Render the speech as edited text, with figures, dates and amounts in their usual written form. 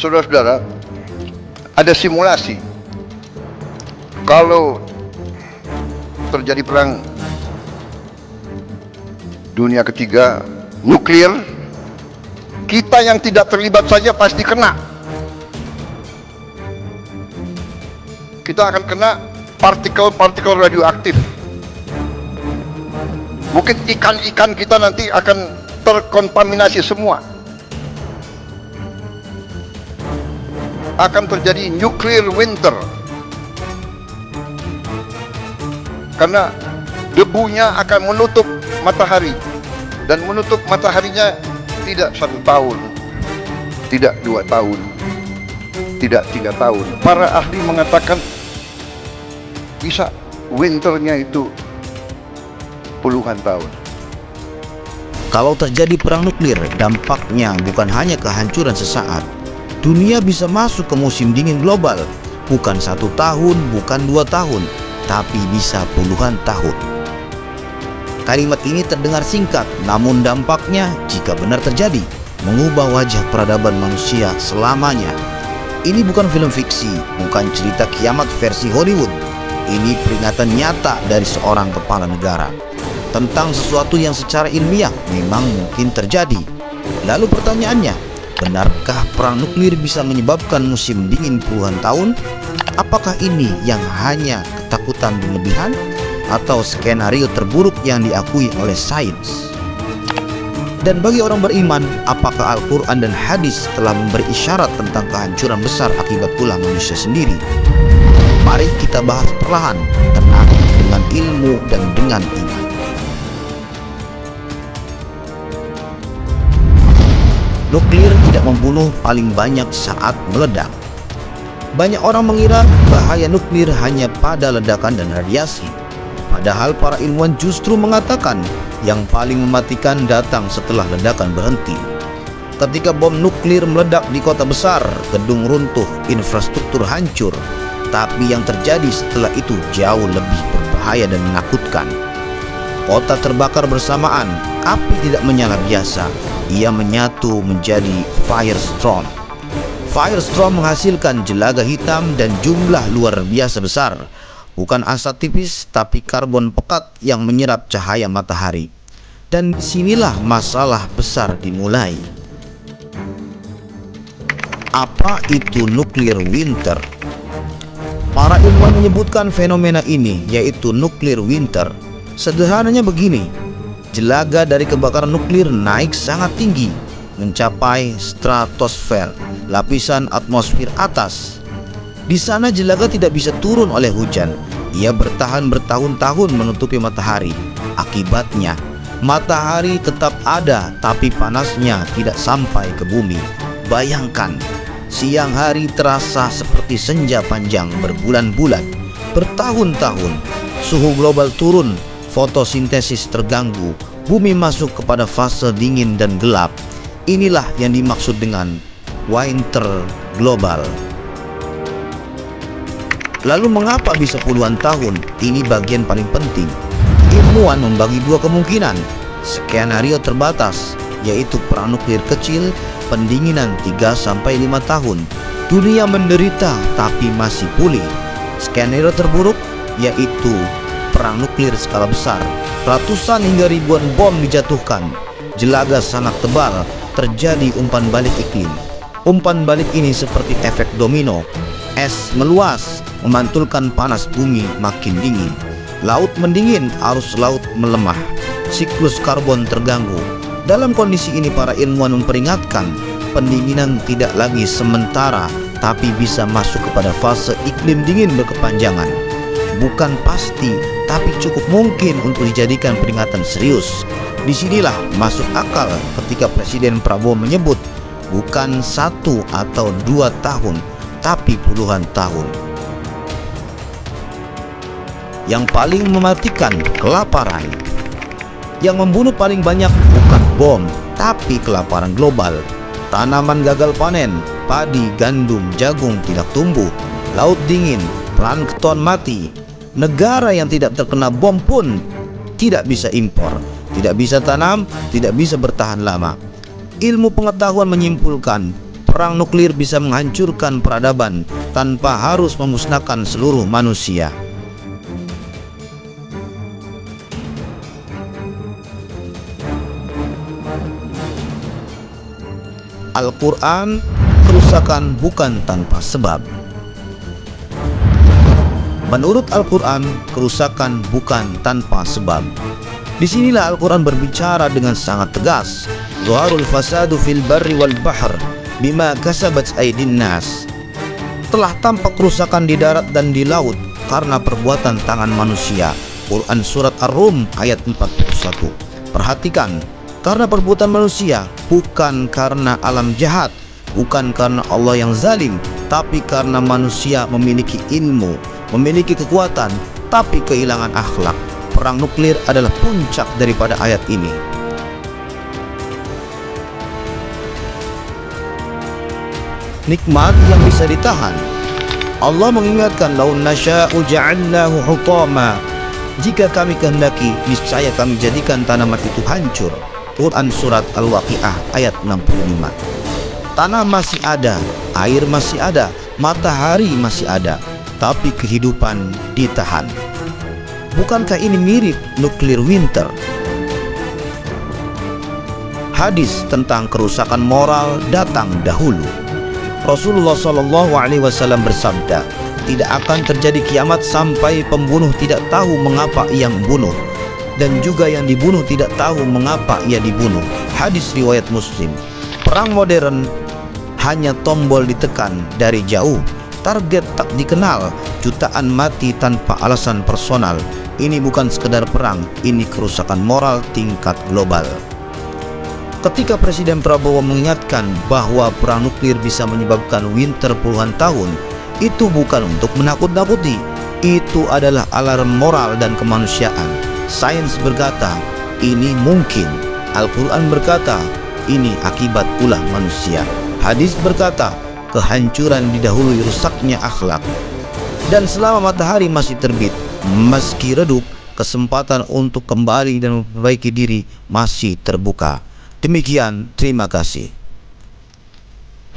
saudara-saudara, ada simulasi. Kalau terjadi perang dunia ketiga nuklir, kita yang tidak terlibat saja pasti kena. Kita akan kena partikel-partikel radioaktif. Mungkin ikan-ikan kita nanti akan terkontaminasi semua. Akan terjadi nuclear winter. Karena debunya akan menutup matahari. Dan menutup mataharinya tidak 1 tahun, tidak 2 tahun, tidak 3 tahun. Para ahli mengatakan bisa winternya itu puluhan tahun. Kalau terjadi perang nuklir, dampaknya bukan hanya kehancuran sesaat. Dunia bisa masuk ke musim dingin global. Bukan 1 tahun, bukan 2 tahun, tapi bisa puluhan tahun. Kalimat ini terdengar singkat, namun dampaknya jika benar terjadi, mengubah wajah peradaban manusia selamanya. Ini bukan film fiksi, bukan cerita kiamat versi Hollywood. Ini peringatan nyata dari seorang kepala negara tentang sesuatu yang secara ilmiah memang mungkin terjadi. Lalu pertanyaannya, benarkah perang nuklir bisa menyebabkan musim dingin puluhan tahun? Apakah ini yang hanya ketakutan berlebihan atau skenario terburuk yang diakui oleh sains? Dan bagi orang beriman, apakah Al-Quran dan hadis telah memberi isyarat tentang kehancuran besar akibat ulah manusia sendiri? Mari kita bahas perlahan, tenang, dengan ilmu dan dengan iman. Nuklir tidak membunuh paling banyak saat meledak. Banyak orang mengira bahaya nuklir hanya pada ledakan dan radiasi. Padahal para ilmuwan justru mengatakan yang paling mematikan datang setelah ledakan berhenti. Ketika bom nuklir meledak di kota besar, gedung runtuh, infrastruktur hancur. Tapi yang terjadi setelah itu jauh lebih berbahaya dan menakutkan. Kota terbakar bersamaan, api tidak menyala biasa, ia menyatu menjadi firestorm. Firestorm menghasilkan jelaga hitam dan jumlah luar biasa besar. Bukan asap tipis, tapi karbon pekat yang menyerap cahaya matahari. Dan disinilah masalah besar dimulai. Apa itu nuclear winter? Para ilmuwan menyebutkan fenomena ini, yaitu nuclear winter. Sederhananya begini, jelaga dari kebakaran nuklir naik sangat tinggi, mencapai stratosfer, lapisan atmosfer atas. Di sana jelaga tidak bisa turun oleh hujan. Ia bertahan bertahun-tahun menutupi matahari. Akibatnya, matahari tetap ada, tapi panasnya tidak sampai ke bumi. Bayangkan, siang hari terasa seperti senja panjang berbulan-bulan, bertahun-tahun. Suhu global turun, fotosintesis terganggu, bumi masuk kepada fase dingin dan gelap. Inilah yang dimaksud dengan winter global. Lalu mengapa bisa puluhan tahun? Ini bagian paling penting. Ilmuwan membagi 2 kemungkinan. Skenario terbatas, yaitu perang nuklir kecil, pendinginan 3-5 tahun. Dunia menderita tapi masih pulih. Skenario terburuk, yaitu perang nuklir skala besar. Ratusan hingga ribuan bom dijatuhkan. Jelaga sangat tebal, terjadi umpan balik iklim. Umpan balik ini seperti efek domino. Es meluas, memantulkan panas bumi makin dingin. Laut mendingin, arus laut melemah. Siklus karbon terganggu. Dalam kondisi ini para ilmuwan memperingatkan, pendinginan tidak lagi sementara, tapi bisa masuk kepada fase iklim dingin berkepanjangan. Bukan pasti, tapi cukup mungkin untuk dijadikan peringatan serius. Disinilah masuk akal ketika Presiden Prabowo menyebut bukan 1 atau 2 tahun, tapi puluhan tahun. Yang paling mematikan, kelaparan. Yang membunuh paling banyak bukan bom, tapi kelaparan global. Tanaman gagal panen, padi, gandum, jagung tidak tumbuh. Laut dingin, plankton mati. Negara yang tidak terkena bom pun tidak bisa impor, tidak bisa tanam, tidak bisa bertahan lama. Ilmu pengetahuan menyimpulkan perang nuklir bisa menghancurkan peradaban tanpa harus memusnahkan seluruh manusia. Al-Quran, kerusakan bukan tanpa sebab. Menurut Al-Quran, kerusakan bukan tanpa sebab. Disinilah Al-Quran berbicara dengan sangat tegas. Zuharul fasadu fil barri wal bahr bima kasabat aydin nas. Telah tampak kerusakan di darat dan di laut karena perbuatan tangan manusia. Quran Surat Ar-Rum ayat 41. Perhatikan, karena perbuatan manusia, bukan karena alam jahat, bukan karena Allah yang zalim, tapi karena manusia memiliki ilmu, memiliki kekuatan, tapi kehilangan akhlak. Perang nuklir adalah puncak daripada ayat ini. Nikmat yang bisa ditahan. Allah mengingatkan, laun nasya'u ja'alnahu hutama. Jika kami kehendaki, niscaya kami jadikan tanaman itu hancur. Quran Surat Al-Waqi'ah ayat 65. Tanah masih ada, air masih ada, matahari masih ada, tapi kehidupan ditahan. Bukankah ini mirip nuklir winter? Hadis tentang kerusakan moral datang dahulu. Rasulullah SAW bersabda, tidak akan terjadi kiamat sampai pembunuh tidak tahu mengapa ia membunuh, dan juga yang dibunuh tidak tahu mengapa ia dibunuh. Hadis riwayat Muslim. Perang modern hanya tombol ditekan dari jauh, target tak dikenal, jutaan mati tanpa alasan personal. Ini bukan sekedar perang, ini kerusakan moral tingkat global. Ketika Presiden Prabowo mengingatkan bahwa perang nuklir bisa menyebabkan winter puluhan tahun, itu bukan untuk menakut-nakuti, itu adalah alarm moral dan kemanusiaan. Sains berkata, ini mungkin. Al-Quran berkata, ini akibat ulah manusia. Hadis berkata, kehancuran didahului rusaknya akhlak. Dan selama matahari masih terbit, meski redup, kesempatan untuk kembali dan memperbaiki diri masih terbuka. Demikian, terima kasih.